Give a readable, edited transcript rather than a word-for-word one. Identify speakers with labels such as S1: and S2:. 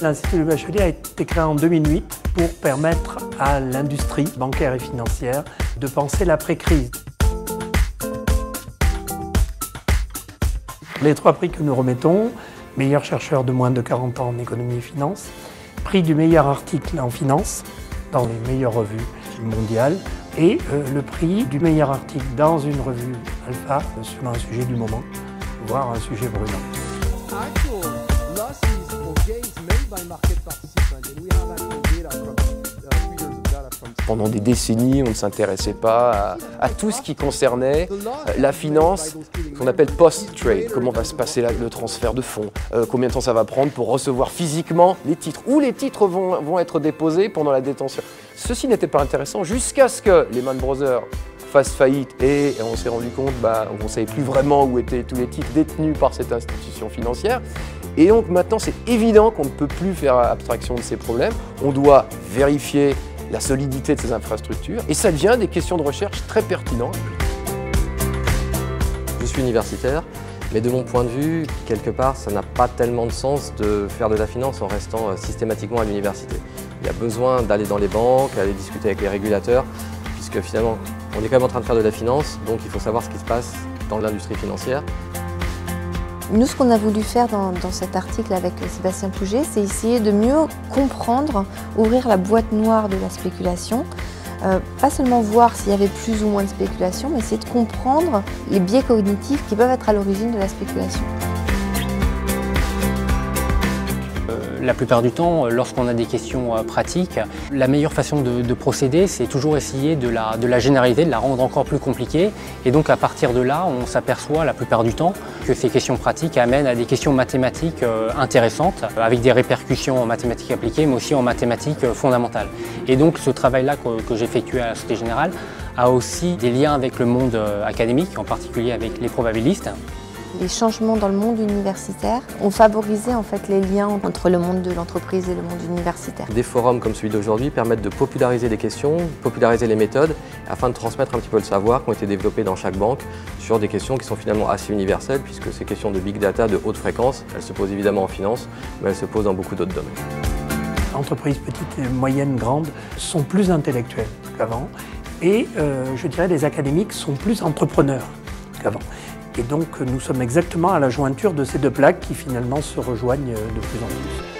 S1: L'Institut Le Bachelier a été créé en 2008 pour permettre à l'industrie bancaire et financière de penser l'après-crise. Les 3 prix que nous remettons, meilleur chercheur de moins de 40 ans en économie et finance, prix du meilleur article en finance dans les meilleures revues mondiales et le prix du meilleur article dans une revue alpha sur un sujet du moment, voire un sujet brûlant.
S2: Pendant des décennies, on ne s'intéressait pas à tout ce qui concernait la finance, ce qu'on appelle post-trade. Comment va se passer le transfert de fonds, combien de temps ça va prendre pour recevoir physiquement les titres, où les titres vont être déposés pendant la détention. Ceci n'était pas intéressant jusqu'à ce que Lehman Brothers fasse faillite et on s'est rendu compte qu'on ne savait plus vraiment où étaient tous les titres détenus par cette institution financière. Et donc maintenant, c'est évident qu'on ne peut plus faire abstraction de ces problèmes. On doit vérifier la solidité de ces infrastructures et ça devient des questions de recherche très pertinentes.
S3: Je suis universitaire, mais de mon point de vue, quelque part, ça n'a pas tellement de sens de faire de la finance en restant systématiquement à l'université. Il y a besoin d'aller dans les banques, aller discuter avec les régulateurs, puisque finalement, on est quand même en train de faire de la finance, donc il faut savoir ce qui se passe dans l'industrie financière.
S4: Nous, ce qu'on a voulu faire dans cet article avec Sébastien Pouget, c'est essayer de mieux comprendre, ouvrir la boîte noire de la spéculation. Pas seulement voir s'il y avait plus ou moins de spéculation, mais essayer de comprendre les biais cognitifs qui peuvent être à l'origine de la spéculation.
S5: La plupart du temps, lorsqu'on a des questions pratiques, la meilleure façon de procéder, c'est toujours essayer de la généraliser, de la rendre encore plus compliquée. Et donc à partir de là, on s'aperçoit la plupart du temps que ces questions pratiques amènent à des questions mathématiques intéressantes, avec des répercussions en mathématiques appliquées, mais aussi en mathématiques fondamentales. Et donc ce travail-là que j'effectue à la Société Générale a aussi des liens avec le monde académique, en particulier avec les probabilistes.
S4: Les changements dans le monde universitaire ont favorisé en fait les liens entre le monde de l'entreprise et le monde universitaire.
S3: Des forums comme celui d'aujourd'hui permettent de populariser les questions, populariser les méthodes, afin de transmettre un petit peu le savoir qui ont été développés dans chaque banque sur des questions qui sont finalement assez universelles, puisque ces questions de big data de haute fréquence, elles se posent évidemment en finance, mais elles se posent dans beaucoup d'autres domaines.
S1: Entreprises petites, moyennes, grandes sont plus intellectuelles qu'avant et je dirais les académiques sont plus entrepreneurs qu'avant. Et donc nous sommes exactement à la jointure de ces 2 plaques qui finalement se rejoignent de plus en plus.